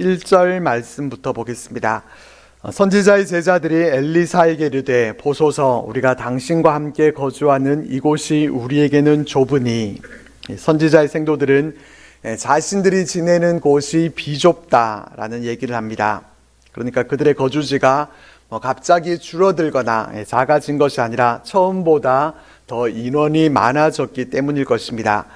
1절 말씀부터 보겠습니다. 선지자의 제자들이 엘리사에게 이르되 보소서 우리가 당신과 함께 거주하는 이곳이 우리에게는 좁으니, 선지자의 생도들은 자신들이 지내는 곳이 비좁다라는 얘기를 합니다. 그러니까 그들의 거주지가 갑자기 줄어들거나 작아진 것이 아니라 처음보다 더 인원이 많아졌기 때문일 것입니다.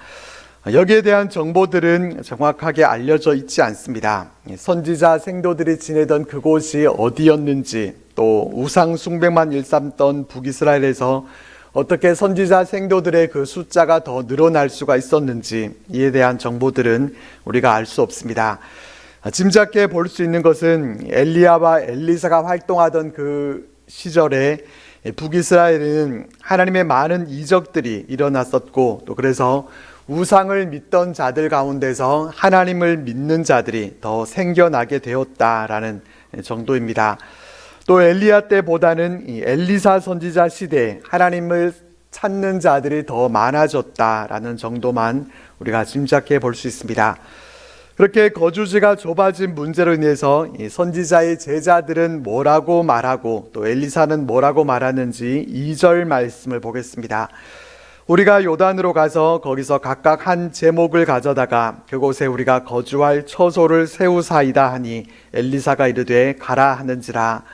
여기에 대한 정보들은 정확하게 알려져 있지 않습니다. 선지자 생도들이 지내던 그곳이 어디였는지, 또 우상 숭배만 일삼던 북이스라엘에서 어떻게 선지자 생도들의 그 숫자가 더 늘어날 수가 있었는지, 이에 대한 정보들은 우리가 알 수 없습니다. 짐작해 볼 수 있는 것은 엘리야와 엘리사가 활동하던 그 시절에 북이스라엘은 하나님의 많은 이적들이 일어났었고, 또 그래서 우상을 믿던 자들 가운데서 하나님을 믿는 자들이 더 생겨나게 되었다라는 정도입니다. 또 엘리야 때보다는 이 엘리사 선지자 시대에 하나님을 찾는 자들이 더 많아졌다라는 정도만 우리가 짐작해 볼 수 있습니다. 그렇게 거주지가 좁아진 문제로 인해서 이 선지자의 제자들은 뭐라고 말하고 또 엘리사는 뭐라고 말하는지 2절 말씀을 보겠습니다. 우리가 요단으로 가서 거기서 각각 한 제목을 가져다가 그곳에 우리가 거주할 처소를 세우사이다 하니 엘리사가 이르되 가라 하는지라.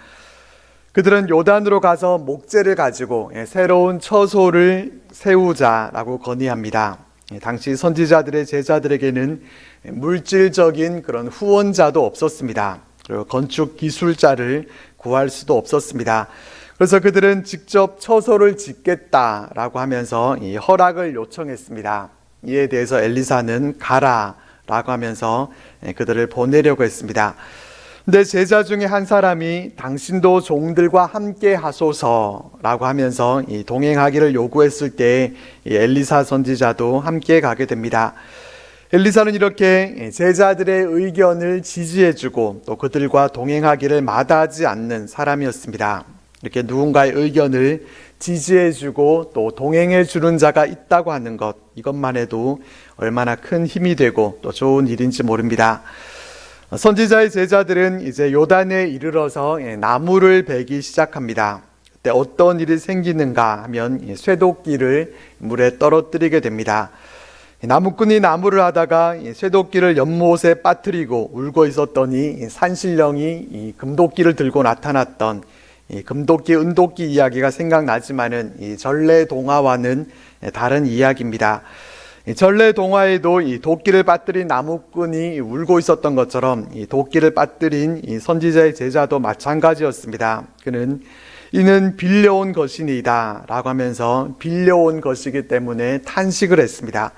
그들은 요단으로 가서 목재를 가지고 새로운 처소를 세우자라고 건의합니다. 당시 선지자들의 제자들에게는 물질적인 그런 후원자도 없었습니다. 그리고 건축 기술자를 구할 수도 없었습니다. 그래서 그들은 직접 처소를 짓겠다라고 하면서 이 허락을 요청했습니다. 이에 대해서 엘리사는 가라라고 하면서 그들을 보내려고 했습니다. 근데 제자 중에 한 사람이 당신도 종들과 함께 하소서라고 하면서 이 동행하기를 요구했을 때 이 엘리사 선지자도 함께 가게 됩니다. 엘리사는 이렇게 제자들의 의견을 지지해주고 또 그들과 동행하기를 마다하지 않는 사람이었습니다. 이렇게 누군가의 의견을 지지해주고 또 동행해주는 자가 있다고 하는 것, 이것만 해도 얼마나 큰 힘이 되고 또 좋은 일인지 모릅니다. 선지자의 제자들은 이제 요단에 이르러서 나무를 베기 시작합니다. 그때 어떤 일이 생기는가 하면 쇠도끼를 물에 떨어뜨리게 됩니다. 나무꾼이 나무를 하다가 쇠도끼를 연못에 빠뜨리고 울고 있었더니 산신령이 이 금도끼를 들고 나타났던 이 금도끼, 은도끼 이야기가 생각나지만은 이 전래동화와는 다른 이야기입니다. 전래동화에도 이 도끼를 빠뜨린 나무꾼이 울고 있었던 것처럼 이 도끼를 빠뜨린 이 선지자의 제자도 마찬가지였습니다. 이는 빌려온 것이니이다 라고 하면서 빌려온 것이기 때문에 탄식을 했습니다.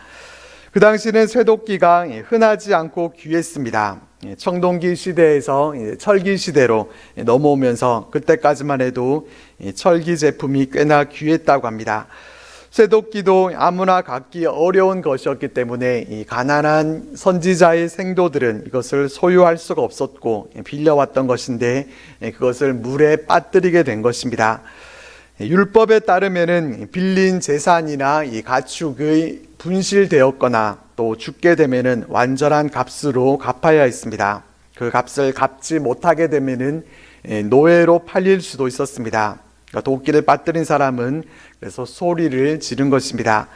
그 당시는 쇠도끼가 흔하지 않고 귀했습니다. 청동기 시대에서 철기 시대로 넘어오면서 그때까지만 해도 철기 제품이 꽤나 귀했다고 합니다. 쇠도끼도 아무나 갖기 어려운 것이었기 때문에 이 가난한 선지자의 생도들은 이것을 소유할 수가 없었고 빌려왔던 것인데 그것을 물에 빠뜨리게 된 것입니다. 율법에 따르면은 빌린 재산이나 이 가축의 분실되었거나 또 죽게 되면은 완전한 값으로 갚아야 했습니다. 그 값을 갚지 못하게 되면은 노예로 팔릴 수도 있었습니다. 도끼를 빠뜨린 사람은 그래서 소리를 지른 것입니다.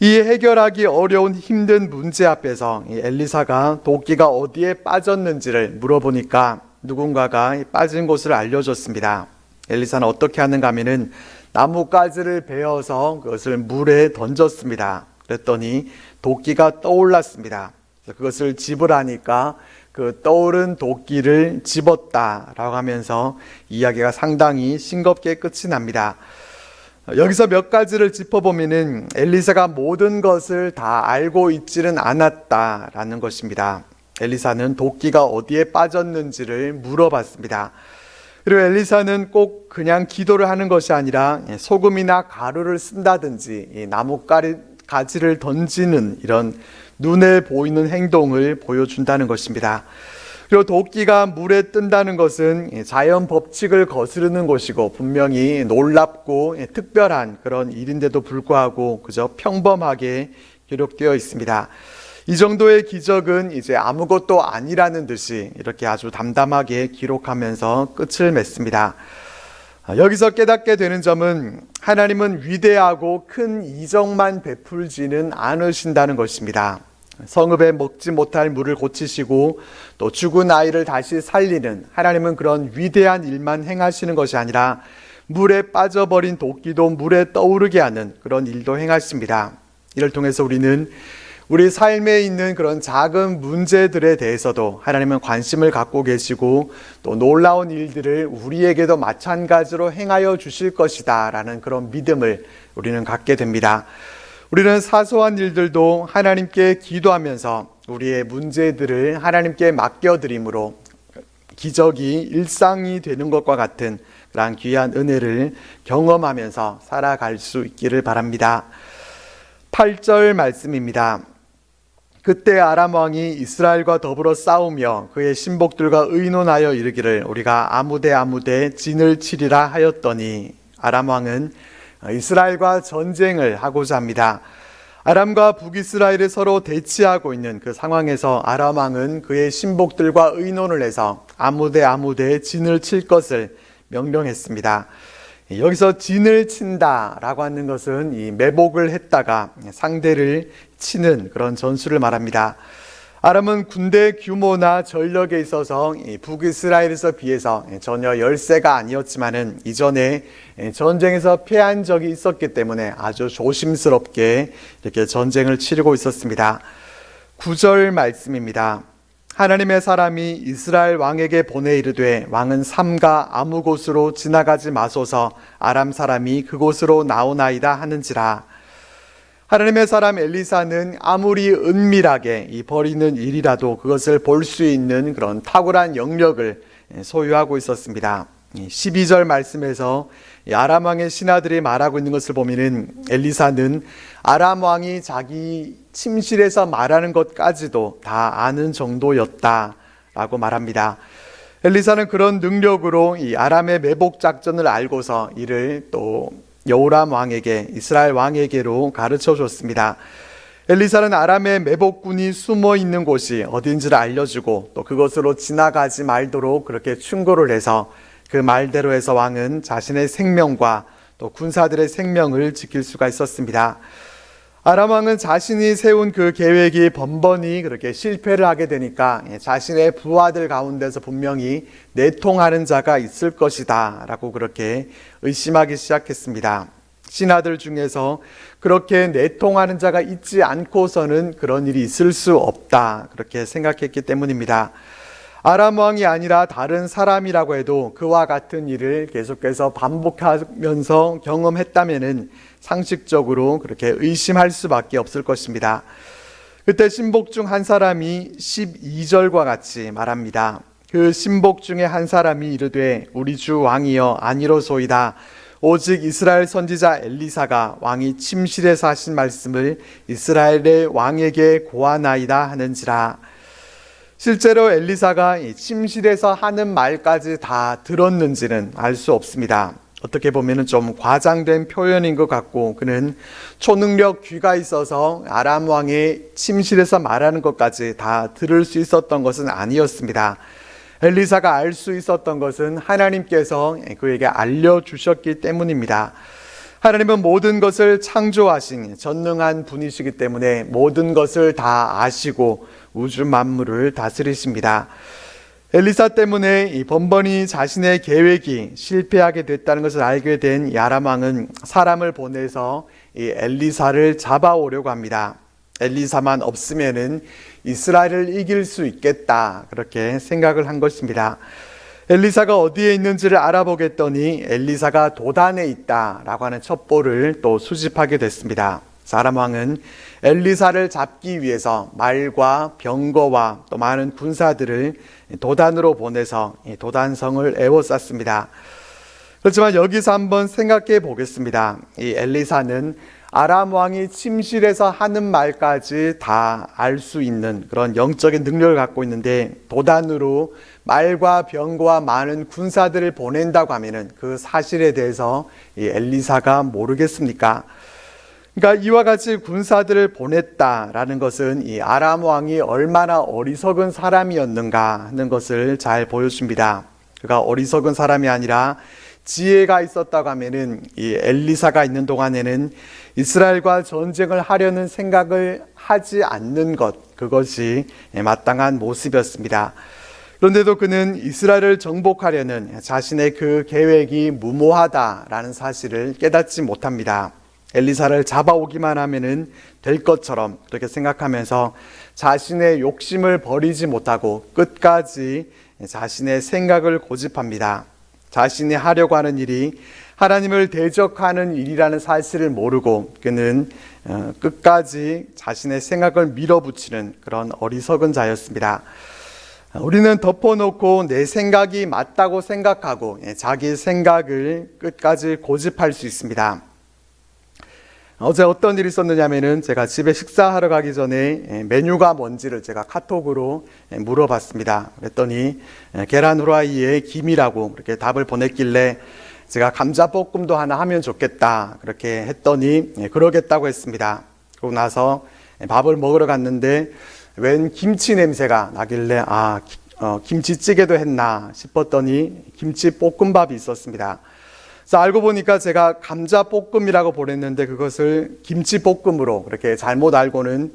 이 해결하기 어려운 힘든 문제 앞에서 엘리사가 도끼가 어디에 빠졌는지를 물어보니까 누군가가 빠진 곳을 알려줬습니다. 엘리사는 어떻게 하는가 하면은 나뭇가지를 베어서 그것을 물에 던졌습니다. 그랬더니 도끼가 떠올랐습니다. 그것을 집으라니까 그 떠오른 도끼를 집었다라고 하면서 이야기가 상당히 싱겁게 끝이 납니다. 여기서 몇 가지를 짚어보면은 엘리사가 모든 것을 다 알고 있지는 않았다라는 것입니다. 엘리사는 도끼가 어디에 빠졌는지를 물어봤습니다. 그리고 엘리사는 꼭 그냥 기도를 하는 것이 아니라 소금이나 가루를 쓴다든지 나뭇가지를 던지는 이런 눈에 보이는 행동을 보여준다는 것입니다. 그리고 도끼가 물에 뜬다는 것은 자연 법칙을 거스르는 것이고 분명히 놀랍고 특별한 그런 일인데도 불구하고 그저 평범하게 기록되어 있습니다. 이 정도의 기적은 이제 아무것도 아니라는 듯이 이렇게 아주 담담하게 기록하면서 끝을 맺습니다. 여기서 깨닫게 되는 점은 하나님은 위대하고 큰 이적만 베풀지는 않으신다는 것입니다. 성읍에 먹지 못할 물을 고치시고 또 죽은 아이를 다시 살리는 하나님은 그런 위대한 일만 행하시는 것이 아니라 물에 빠져버린 도끼도 물에 떠오르게 하는 그런 일도 행하십니다. 이를 통해서 우리는 우리 삶에 있는 그런 작은 문제들에 대해서도 하나님은 관심을 갖고 계시고 또 놀라운 일들을 우리에게도 마찬가지로 행하여 주실 것이다 라는 그런 믿음을 우리는 갖게 됩니다. 우리는 사소한 일들도 하나님께 기도하면서 우리의 문제들을 하나님께 맡겨드림으로 기적이 일상이 되는 것과 같은 그런 귀한 은혜를 경험하면서 살아갈 수 있기를 바랍니다. 8절 말씀입니다. 그때 아람 왕이 이스라엘과 더불어 싸우며 그의 신복들과 의논하여 이르기를 우리가 아무데 진을 치리라 하였더니 아람 왕은 이스라엘과 전쟁을 하고자 합니다. 아람과 북이스라엘이 서로 대치하고 있는 그 상황에서 아람 왕은 그의 신복들과 의논을 해서 아무데 진을 칠 것을 명령했습니다. 여기서 진을 친다라고 하는 것은 이 매복을 했다가 상대를 치는 그런 전술을 말합니다. 아람은 군대 규모나 전력에 있어서 북이스라엘에서 비해서 전혀 열세가 아니었지만은 이전에 전쟁에서 패한 적이 있었기 때문에 아주 조심스럽게 이렇게 전쟁을 치르고 있었습니다. 9절 말씀입니다. 하나님의 사람이 이스라엘 왕에게 보내 이르되 왕은 삼가 아무 곳으로 지나가지 마소서 아람 사람이 그곳으로 나오나이다 하는지라. 하나님의 사람 엘리사는 아무리 은밀하게 이 벌이는 일이라도 그것을 볼 수 있는 그런 탁월한 영역을 소유하고 있었습니다. 12절 말씀에서 아람 왕의 신하들이 말하고 있는 것을 보면은 엘리사는 아람 왕이 자기 침실에서 말하는 것까지도 다 아는 정도였다라고 말합니다. 엘리사는 그런 능력으로 이 아람의 매복 작전을 알고서 이를 또 여호람 왕에게 이스라엘 왕에게로 가르쳐 줬습니다. 엘리사는 아람의 매복군이 숨어 있는 곳이 어딘지를 알려주고 또 그것으로 지나가지 말도록 그렇게 충고를 해서 그 말대로 해서 왕은 자신의 생명과 또 군사들의 생명을 지킬 수가 있었습니다. 아람 왕은 자신이 세운 그 계획이 번번이 그렇게 실패를 하게 되니까 자신의 부하들 가운데서 분명히 내통하는 자가 있을 것이다 라고 그렇게 의심하기 시작했습니다. 신하들 중에서 그렇게 내통하는 자가 있지 않고서는 그런 일이 있을 수 없다 그렇게 생각했기 때문입니다. 아람 왕이 아니라 다른 사람이라고 해도 그와 같은 일을 계속해서 반복하면서 경험했다면은 상식적으로 그렇게 의심할 수밖에 없을 것입니다. 그때 신복 중 한 사람이 12절과 같이 말합니다. 그 신복 중에 한 사람이 이르되 우리 주 왕이여 아니로소이다. 오직 이스라엘 선지자 엘리사가 왕이 침실에서 하신 말씀을 이스라엘의 왕에게 고하나이다 하는지라. 실제로 엘리사가 침실에서 하는 말까지 다 들었는지는 알 수 없습니다. 어떻게 보면 좀 과장된 표현인 것 같고 그는 초능력 귀가 있어서 아람 왕의 침실에서 말하는 것까지 다 들을 수 있었던 것은 아니었습니다. 엘리사가 알 수 있었던 것은 하나님께서 그에게 알려주셨기 때문입니다. 하나님은 모든 것을 창조하신 전능한 분이시기 때문에 모든 것을 다 아시고 우주 만물을 다스리십니다. 엘리사 때문에 이 번번이 자신의 계획이 실패하게 됐다는 것을 알게 된 아람 왕은 사람을 보내서 이 엘리사를 잡아오려고 합니다. 엘리사만 없으면은 이스라엘을 이길 수 있겠다 그렇게 생각을 한 것입니다. 엘리사가 어디에 있는지를 알아보겠더니 엘리사가 도단에 있다라고 하는 첩보를 또 수집하게 됐습니다. 아람 왕은 엘리사를 잡기 위해서 말과 병거와 또 많은 군사들을 도단으로 보내서 도단성을 에워쌌습니다. 그렇지만 여기서 한번 생각해 보겠습니다. 이 엘리사는 아람 왕이 침실에서 하는 말까지 다 알 수 있는 그런 영적인 능력을 갖고 있는데 도단으로 말과 병거와 많은 군사들을 보낸다고 하면은 그 사실에 대해서 이 엘리사가 모르겠습니까? 그러니까 이와 같이 군사들을 보냈다라는 것은 이 아람 왕이 얼마나 어리석은 사람이었는가 하는 것을 잘 보여줍니다. 그가 어리석은 사람이 아니라 지혜가 있었다고 하면은 이 엘리사가 있는 동안에는 이스라엘과 전쟁을 하려는 생각을 하지 않는 것, 그것이 마땅한 모습이었습니다. 그런데도 그는 이스라엘을 정복하려는 자신의 그 계획이 무모하다라는 사실을 깨닫지 못합니다. 엘리사를 잡아오기만 하면은 될 것처럼 그렇게 생각하면서 자신의 욕심을 버리지 못하고 끝까지 자신의 생각을 고집합니다. 자신이 하려고 하는 일이 하나님을 대적하는 일이라는 사실을 모르고 그는 끝까지 자신의 생각을 밀어붙이는 그런 어리석은 자였습니다. 우리는 덮어놓고 내 생각이 맞다고 생각하고 자기 생각을 끝까지 고집할 수 있습니다. 어제 어떤 일이 있었느냐면은 제가 집에 식사하러 가기 전에 메뉴가 뭔지를 제가 카톡으로 물어봤습니다. 그랬더니 계란 후라이에 김이라고 그렇게 답을 보냈길래 제가 감자볶음도 하나 하면 좋겠다 그렇게 했더니 그러겠다고 했습니다. 그러고 나서 밥을 먹으러 갔는데 웬 김치 냄새가 나길래 김치찌개도 했나 싶었더니 김치볶음밥이 있었습니다. 그래서 알고 보니까 제가 감자볶음이라고 보냈는데 그것을 김치볶음으로 그렇게 잘못 알고는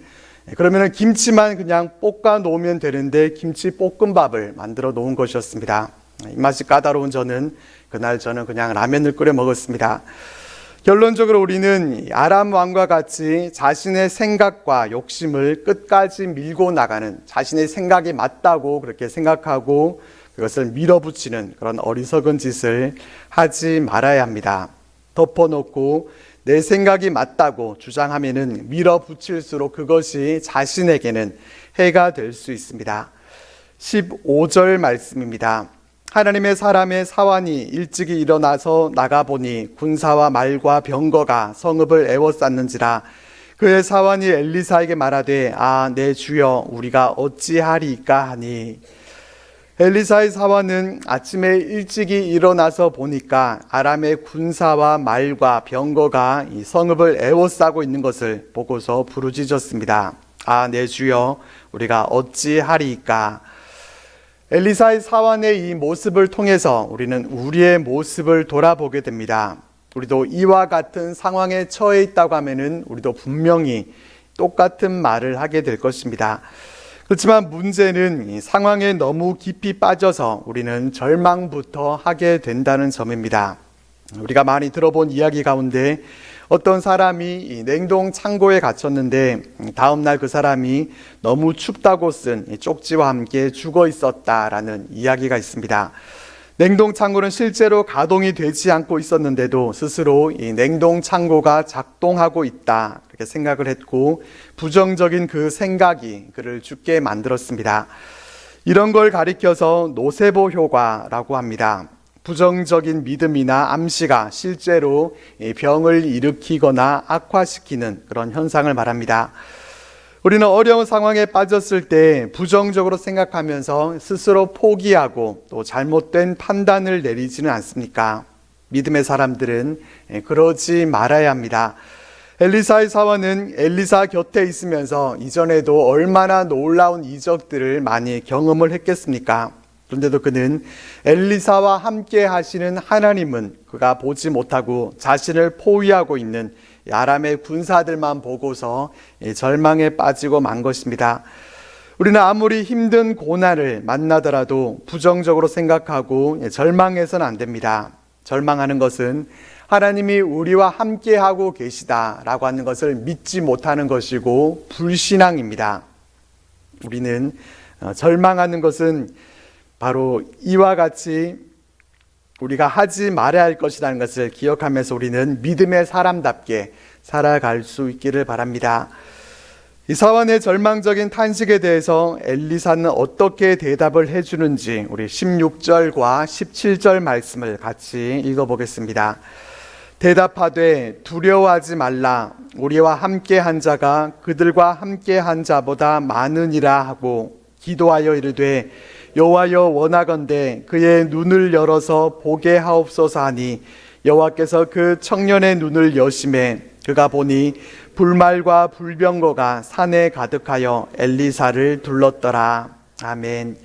그러면은 김치만 그냥 볶아 놓으면 되는데 김치볶음밥을 만들어 놓은 것이었습니다. 입맛이 까다로운 저는 그날 그냥 라면을 끓여 먹었습니다. 결론적으로 우리는 아람 왕과 같이 자신의 생각과 욕심을 끝까지 밀고 나가는, 자신의 생각이 맞다고 그렇게 생각하고 그것을 밀어붙이는 그런 어리석은 짓을 하지 말아야 합니다. 덮어놓고 내 생각이 맞다고 주장하면은 밀어붙일수록 그것이 자신에게는 해가 될 수 있습니다. 15절 말씀입니다. 하나님의 사람의 사환이 일찍이 일어나서 나가보니 군사와 말과 병거가 성읍을 에워쌌는지라. 그의 사환이 엘리사에게 말하되 내 주여 우리가 어찌하리까 하니. 엘리사의 사환은 아침에 일찍이 일어나서 보니까 아람의 군사와 말과 병거가 이 성읍을 에워싸고 있는 것을 보고서 부르짖었습니다. 내 주여 우리가 어찌하리까. 엘리사의 사환의 이 모습을 통해서 우리는 우리의 모습을 돌아보게 됩니다. 우리도 이와 같은 상황에 처해 있다고 하면은 우리도 분명히 똑같은 말을 하게 될 것입니다. 그렇지만 문제는 이 상황에 너무 깊이 빠져서 우리는 절망부터 하게 된다는 점입니다. 우리가 많이 들어본 이야기 가운데 어떤 사람이 이 냉동 창고에 갇혔는데 다음날 그 사람이 너무 춥다고 쓴 쪽지와 함께 죽어 있었다라는 이야기가 있습니다. 냉동 창고는 실제로 가동이 되지 않고 있었는데도 스스로 이 냉동 창고가 작동하고 있다 이렇게 생각을 했고 부정적인 그 생각이 그를 죽게 만들었습니다. 이런 걸 가리켜서 노세보 효과라고 합니다. 부정적인 믿음이나 암시가 실제로 병을 일으키거나 악화시키는 그런 현상을 말합니다. 우리는 어려운 상황에 빠졌을 때 부정적으로 생각하면서 스스로 포기하고 또 잘못된 판단을 내리지는 않습니까? 믿음의 사람들은 그러지 말아야 합니다. 엘리사의 사환은 엘리사 곁에 있으면서 이전에도 얼마나 놀라운 이적들을 많이 경험을 했겠습니까? 그런데도 그는 엘리사와 함께 하시는 하나님은 그가 보지 못하고 자신을 포위하고 있는 아람의 군사들만 보고서 절망에 빠지고 만 것입니다. 우리는 아무리 힘든 고난을 만나더라도 부정적으로 생각하고 절망해서는 안 됩니다. 절망하는 것은 하나님이 우리와 함께하고 계시다라고 하는 것을 믿지 못하는 것이고 불신앙입니다. 우리는 절망하는 것은 바로 이와 같이 우리가 하지 말아야 할 것이라는 것을 기억하면서 우리는 믿음의 사람답게 살아갈 수 있기를 바랍니다. 이 사환의 절망적인 탄식에 대해서 엘리사는 어떻게 대답을 해주는지 우리 16절과 17절 말씀을 같이 읽어보겠습니다. 대답하되 두려워하지 말라. 우리와 함께한 자가 그들과 함께한 자보다 많으니라 하고 기도하여 이르되 여호와여 원하건대 그의 눈을 열어서 보게 하옵소서 하니 여호와께서 그 청년의 눈을 여심해 그가 보니 불말과 불병거가 산에 가득하여 엘리사를 둘렀더라. 아멘.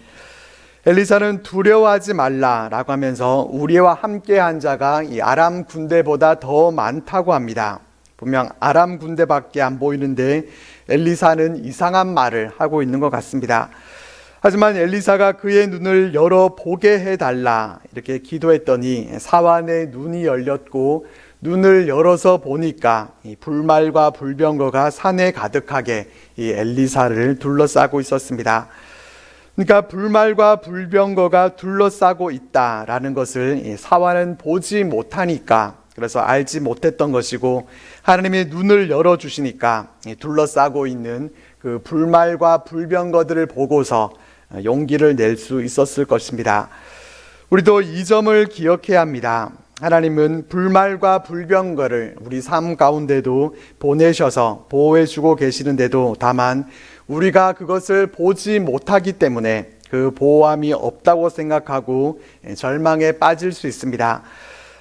엘리사는 두려워하지 말라라고 하면서 우리와 함께한 자가 이 아람 군대보다 더 많다고 합니다. 분명 아람 군대밖에 안 보이는데 엘리사는 이상한 말을 하고 있는 것 같습니다. 하지만 엘리사가 그의 눈을 열어 보게 해달라 이렇게 기도했더니 사환의 눈이 열렸고 눈을 열어서 보니까 이 불말과 불병거가 산에 가득하게 이 엘리사를 둘러싸고 있었습니다. 그러니까 불말과 불병거가 둘러싸고 있다라는 것을 사환은 보지 못하니까, 그래서 알지 못했던 것이고, 하나님이 눈을 열어주시니까 둘러싸고 있는 그 불말과 불병거들을 보고서 용기를 낼 수 있었을 것입니다. 우리도 이 점을 기억해야 합니다. 하나님은 불말과 불병거를 우리 삶 가운데도 보내셔서 보호해주고 계시는데도 다만 우리가 그것을 보지 못하기 때문에 그 보호함이 없다고 생각하고 절망에 빠질 수 있습니다.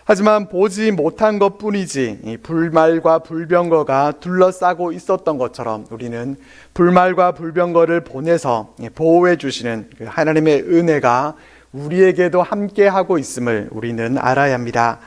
하지만 보지 못한 것뿐이지 이 불말과 불병거가 둘러싸고 있었던 것처럼 우리는 불말과 불병거를 보내서 보호해 주시는 그 하나님의 은혜가 우리에게도 함께하고 있음을 우리는 알아야 합니다.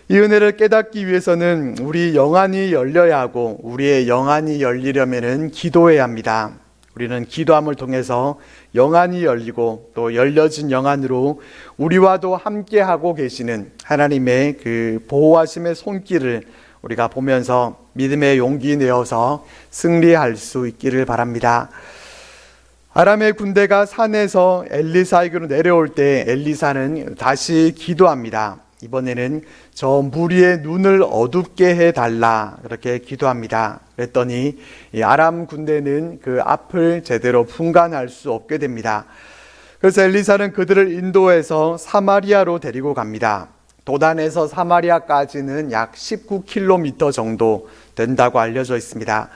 이 은혜를 깨닫기 위해서는 우리 영안이 열려야 하고, 우리의 영안이 열리려면 기도해야 합니다. 우리는 기도함을 통해서 영안이 열리고 또 열려진 영안으로 우리와도 함께하고 계시는 하나님의 그 보호하심의 손길을 우리가 보면서 믿음의 용기 내어서 승리할 수 있기를 바랍니다. 아람의 군대가 산에서 엘리사에게로 내려올 때 엘리사는 다시 기도합니다. 이번에는 저 무리의 눈을 어둡게 해달라 그렇게 기도합니다. 그랬더니 이 아람 군대는 그 앞을 제대로 분간할 수 없게 됩니다. 그래서 엘리사는 그들을 인도해서 사마리아로 데리고 갑니다. 도단에서 사마리아까지는 약 19km 정도 된다고 알려져 있습니다.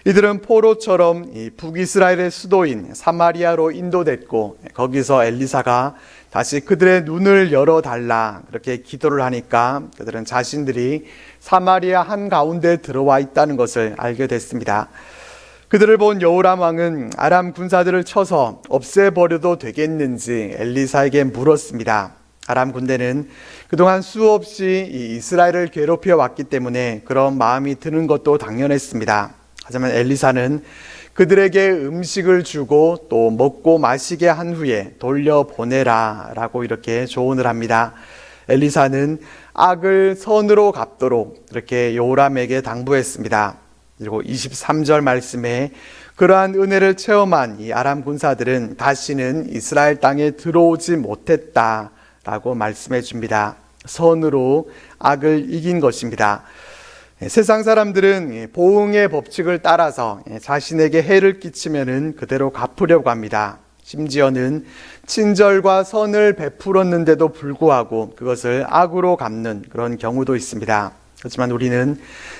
이들은 포로처럼 이 북이스라엘의 수도인 사마리아로 인도됐고, 거기서 엘리사가 다시 그들의 눈을 열어달라 그렇게 기도를 하니까 그들은 자신들이 사마리아 한가운데 들어와 있다는 것을 알게 됐습니다. 그들을 본 여호람 왕은 아람 군사들을 쳐서 없애버려도 되겠는지 엘리사에게 물었습니다. 아람 군대는 그동안 수없이 이 이스라엘을 괴롭혀 왔기 때문에 그런 마음이 드는 것도 당연했습니다. 하지만 엘리사는 그들에게 음식을 주고 또 먹고 마시게 한 후에 돌려보내라 라고 이렇게 조언을 합니다. 엘리사는 악을 선으로 갚도록 이렇게 요람에게 당부했습니다. 그리고 23절 말씀에 그러한 은혜를 체험한 이 아람 군사들은 다시는 이스라엘 땅에 들어오지 못했다 라고 말씀해 줍니다. 선으로 악을 이긴 것입니다. 세상 사람들은 보응의 법칙을 따라서 자신에게 해를 끼치면은 그대로 갚으려고 합니다. 심지어는 친절과 선을 베풀었는데도 불구하고 그것을 악으로 갚는 그런 경우도 있습니다. 하지만 우리는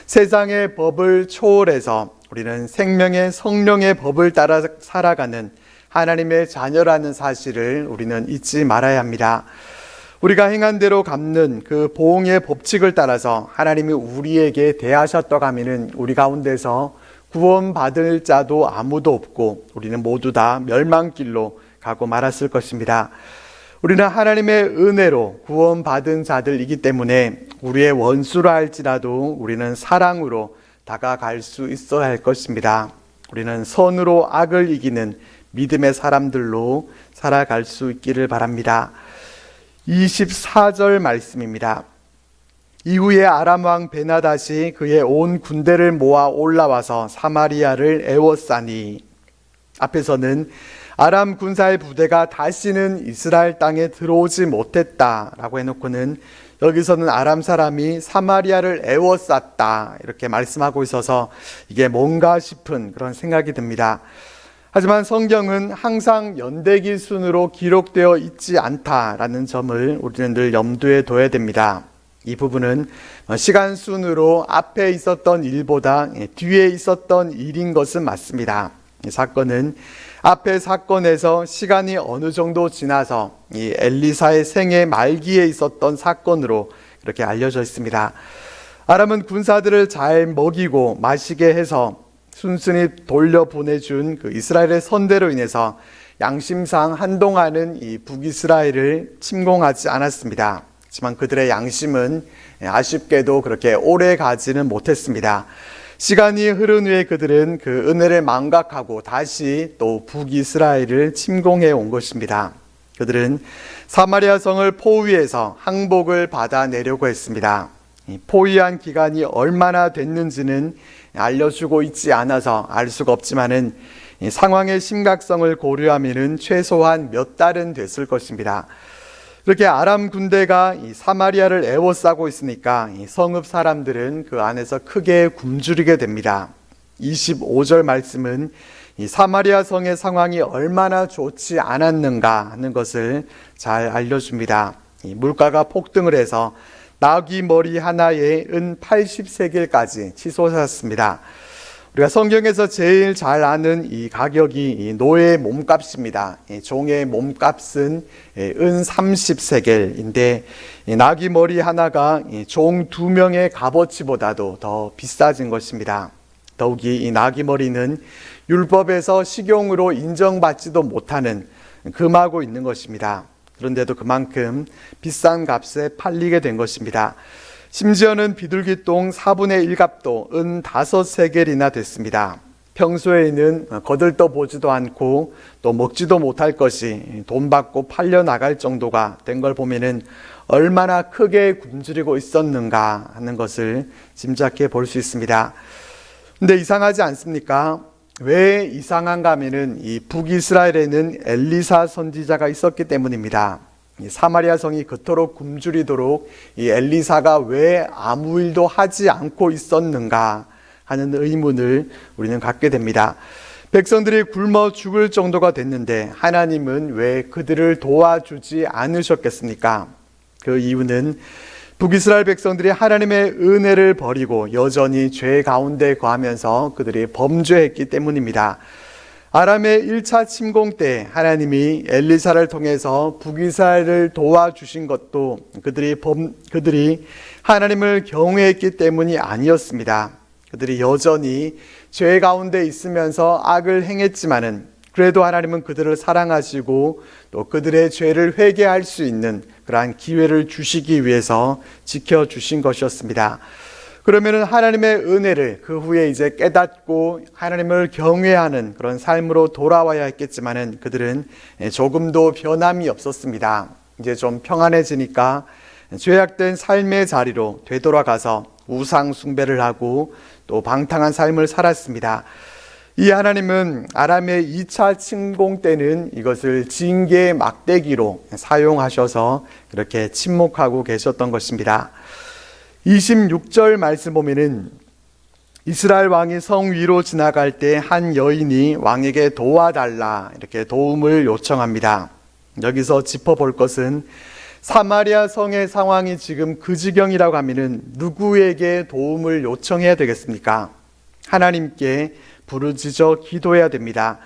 세상의 법을 초월해서 우리는 생명의 성령의 법을 따라 살아가는 하나님의 자녀라는 사실을 우리는 잊지 말아야 합니다. 우리가 행한 대로 갚는 그 보응의 법칙을 따라서 하나님이 우리에게 대하셨다고 하면은 우리 가운데서 구원받을 자도 아무도 없고 우리는 모두 다 멸망길로 가고 말았을 것입니다. 우리는 하나님의 은혜로 구원받은 자들이기 때문에 우리의 원수라 할지라도 우리는 사랑으로 다가갈 수 있어야 할 것입니다. 우리는 선으로 악을 이기는 믿음의 사람들로 살아갈 수 있기를 바랍니다. 24절 말씀입니다. 이후에 아람 왕 베나닷이 그의 온 군대를 모아 올라와서 사마리아를 애워싸니, 앞에서는 아람 군사의 부대가 다시는 이스라엘 땅에 들어오지 못했다라고 해놓고는 여기서는 아람 사람이 사마리아를 애워쌌다 이렇게 말씀하고 있어서 이게 뭔가 싶은 그런 생각이 듭니다. 하지만 성경은 항상 연대기 순으로 기록되어 있지 않다라는 점을 우리는 늘 염두에 둬야 됩니다. 이 부분은 시간 순으로 앞에 있었던 일보다 뒤에 있었던 일인 것은 맞습니다. 이 사건은 앞에 사건에서 시간이 어느 정도 지나서 이 엘리사의 생애 말기에 있었던 사건으로 이렇게 알려져 있습니다. 아람은 군사들을 잘 먹이고 마시게 해서 순순히 돌려보내준 그 이스라엘의 선대로 인해서 양심상 한동안은 이 북이스라엘을 침공하지 않았습니다. 하지만 그들의 양심은 아쉽게도 그렇게 오래 가지는 못했습니다. 시간이 흐른 후에 그들은 그 은혜를 망각하고 다시 또 북이스라엘을 침공해 온 것입니다. 그들은 사마리아 성을 포위해서 항복을 받아내려고 했습니다. 포위한 기간이 얼마나 됐는지는 알려주고 있지 않아서 알 수가 없지만은 상황의 심각성을 고려하면은 최소한 몇 달은 됐을 것입니다. 그렇게 아람 군대가 이 사마리아를 에워싸고 있으니까 이 성읍 사람들은 그 안에서 크게 굶주리게 됩니다. 25절 말씀은 이 사마리아 성의 상황이 얼마나 좋지 않았는가 하는 것을 잘 알려줍니다. 이 물가가 폭등을 해서 나귀 머리 하나에 은 80세겔까지 치솟았습니다. 우리가 성경에서 제일 잘 아는 이 가격이 이 노예의 몸값입니다. 이 종의 몸값은 은 30세겔인데 이 나귀 머리 하나가 종 2명의 값어치보다도 더 비싸진 것입니다. 더욱이 이 나귀 머리는 율법에서 식용으로 인정받지도 못하는 금하고 있는 것입니다. 그런데도 그만큼 비싼 값에 팔리게 된 것입니다. 심지어는 비둘기똥 4분의 1값도 은 5세겔이나 됐습니다. 평소에는 거들떠 보지도 않고 또 먹지도 못할 것이 돈 받고 팔려 나갈 정도가 된 걸 보면은 얼마나 크게 굶주리고 있었는가 하는 것을 짐작해 볼 수 있습니다. 근데 이상하지 않습니까? 왜 이상한가 하면은 이 북이스라엘에는 엘리사 선지자가 있었기 때문입니다. 이 사마리아 성이 그토록 굶주리도록 이 엘리사가 왜 아무 일도 하지 않고 있었는가 하는 의문을 우리는 갖게 됩니다. 백성들이 굶어 죽을 정도가 됐는데 하나님은 왜 그들을 도와주지 않으셨겠습니까? 그 이유는 북이스라엘 백성들이 하나님의 은혜를 버리고 여전히 죄 가운데 거하면서 그들이 범죄했기 때문입니다. 아람의 1차 침공 때 하나님이 엘리사를 통해서 북이스라엘을 도와주신 것도 그들이 하나님을 경외했기 때문이 아니었습니다. 그들이 여전히 죄 가운데 있으면서 악을 행했지만은 그래도 하나님은 그들을 사랑하시고 또 그들의 죄를 회개할 수 있는 그러한 기회를 주시기 위해서 지켜주신 것이었습니다. 그러면은 하나님의 은혜를 그 후에 이제 깨닫고 하나님을 경외하는 그런 삶으로 돌아와야 했겠지만은 그들은 조금도 변함이 없었습니다. 이제 좀 평안해지니까 죄악된 삶의 자리로 되돌아가서 우상 숭배를 하고 또 방탕한 삶을 살았습니다. 이 하나님은 아람의 2차 침공 때는 이것을 징계의 막대기로 사용하셔서 그렇게 침묵하고 계셨던 것입니다. 26절 말씀 보면은 이스라엘 왕이 성 위로 지나갈 때 한 여인이 왕에게 도와달라 이렇게 도움을 요청합니다. 여기서 짚어볼 것은 사마리아 성의 상황이 지금 그 지경이라고 하면은 누구에게 도움을 요청해야 되겠습니까? 하나님께 부르짖어 기도해야 됩니다.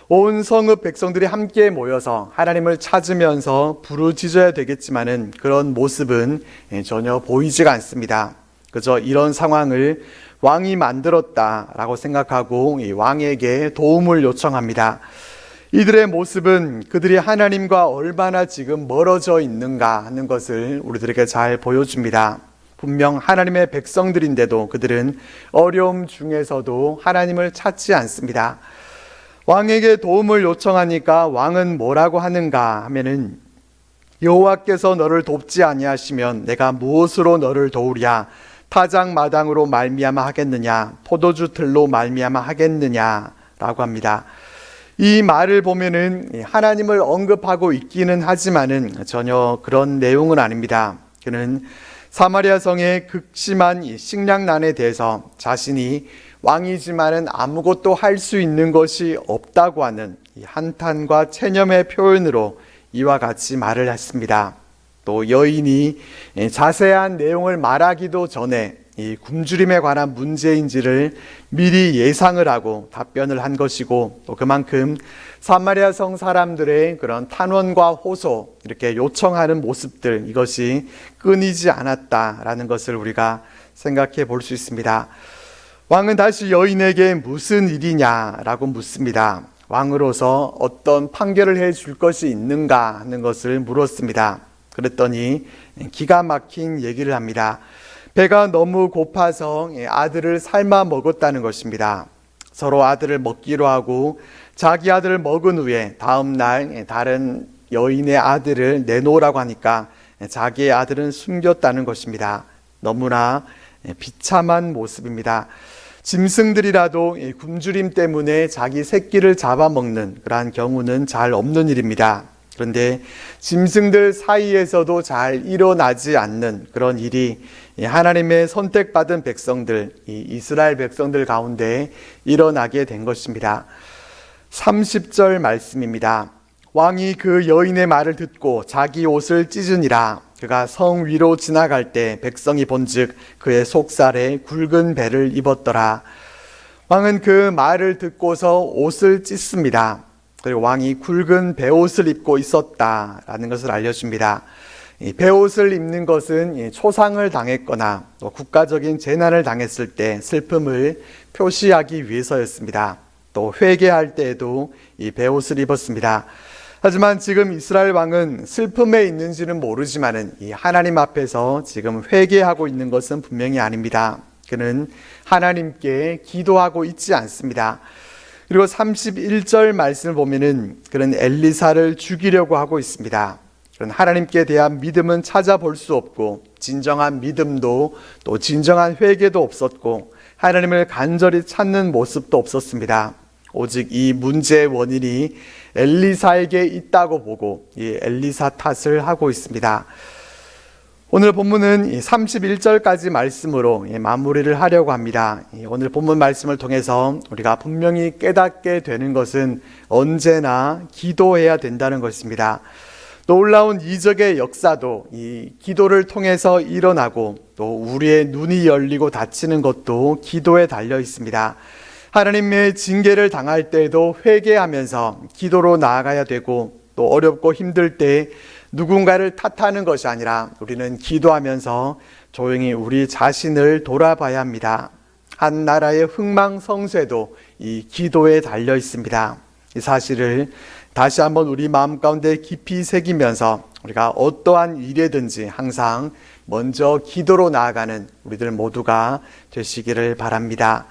온 성읍 백성들이 함께 모여서 하나님을 찾으면서 부르짖어야 되겠지만은 그런 모습은 전혀 보이지가 않습니다. 그저 이런 상황을 왕이 만들었다라고 생각하고 이 왕에게 도움을 요청합니다. 이들의 모습은 그들이 하나님과 얼마나 지금 멀어져 있는가 하는 것을 우리들에게 잘 보여줍니다. 분명 하나님의 백성들인데도 그들은 어려움 중에서도 하나님을 찾지 않습니다. 왕에게 도움을 요청하니까 왕은 뭐라고 하는가 하면은 여호와께서 너를 돕지 아니하시면 내가 무엇으로 너를 도우랴? 타작 마당으로 말미암아 하겠느냐? 포도주 들로 말미암아 하겠느냐라고 합니다. 이 말을 보면은 하나님을 언급하고 있기는 하지만은 전혀 그런 내용은 아닙니다. 그는 사마리아 성의 극심한 식량난에 대해서 자신이 왕이지만은 아무것도 할 수 있는 것이 없다고 하는 한탄과 체념의 표현으로 이와 같이 말을 했습니다. 또 여인이 자세한 내용을 말하기도 전에 이 굶주림에 관한 문제인지를 미리 예상을 하고 답변을 한 것이고 또 그만큼 사마리아 성 사람들의 그런 탄원과 호소 이렇게 요청하는 모습들 이것이 끊이지 않았다라는 것을 우리가 생각해 볼 수 있습니다. 왕은 다시 여인에게 무슨 일이냐라고 묻습니다. 왕으로서 어떤 판결을 해줄 것이 있는가 하는 것을 물었습니다. 그랬더니 기가 막힌 얘기를 합니다. 배가 너무 고파서 아들을 삶아 먹었다는 것입니다. 서로 아들을 먹기로 하고 자기 아들을 먹은 후에 다음 날 다른 여인의 아들을 내놓으라고 하니까 자기의 아들은 숨겼다는 것입니다. 너무나 비참한 모습입니다. 짐승들이라도 굶주림 때문에 자기 새끼를 잡아먹는 그러한 경우는 잘 없는 일입니다. 그런데 짐승들 사이에서도 잘 일어나지 않는 그런 일이 하나님의 선택받은 백성들, 이스라엘 백성들 가운데 일어나게 된 것입니다. 30절 말씀입니다. 왕이 그 여인의 말을 듣고 자기 옷을 찢으니라. 그가 성 위로 지나갈 때 백성이 본즉 그의 속살에 굵은 배를 입었더라. 왕은 그 말을 듣고서 옷을 찢습니다. 그리고 왕이 굵은 베옷을 입고 있었다라는 것을 알려줍니다. 이 베옷을 입는 것은 초상을 당했거나 또 국가적인 재난을 당했을 때 슬픔을 표시하기 위해서였습니다. 또 회개할 때에도 이 베옷을 입었습니다. 하지만 지금 이스라엘 왕은 슬픔에 있는지는 모르지만은 이 하나님 앞에서 지금 회개하고 있는 것은 분명히 아닙니다. 그는 하나님께 기도하고 있지 않습니다. 그리고 31절 말씀을 보면은 그는 엘리사를 죽이려고 하고 있습니다. 그런 하나님께 대한 믿음은 찾아볼 수 없고 진정한 믿음도 또 진정한 회개도 없었고 하나님을 간절히 찾는 모습도 없었습니다. 오직 이 문제의 원인이 엘리사에게 있다고 보고 이 엘리사 탓을 하고 있습니다. 오늘 본문은 31절까지 말씀으로 마무리를 하려고 합니다. 오늘 본문 말씀을 통해서 우리가 분명히 깨닫게 되는 것은 언제나 기도해야 된다는 것입니다. 놀라운 이적의 역사도 이 기도를 통해서 일어나고 또 우리의 눈이 열리고 닫히는 것도 기도에 달려 있습니다. 하나님의 징계를 당할 때에도 회개하면서 기도로 나아가야 되고 또 어렵고 힘들 때 누군가를 탓하는 것이 아니라 우리는 기도하면서 조용히 우리 자신을 돌아봐야 합니다. 한 나라의 흥망성쇠도 이 기도에 달려 있습니다. 이 사실을 다시 한번 우리 마음 가운데 깊이 새기면서 우리가 어떠한 일이든지 항상 먼저 기도로 나아가는 우리들 모두가 되시기를 바랍니다.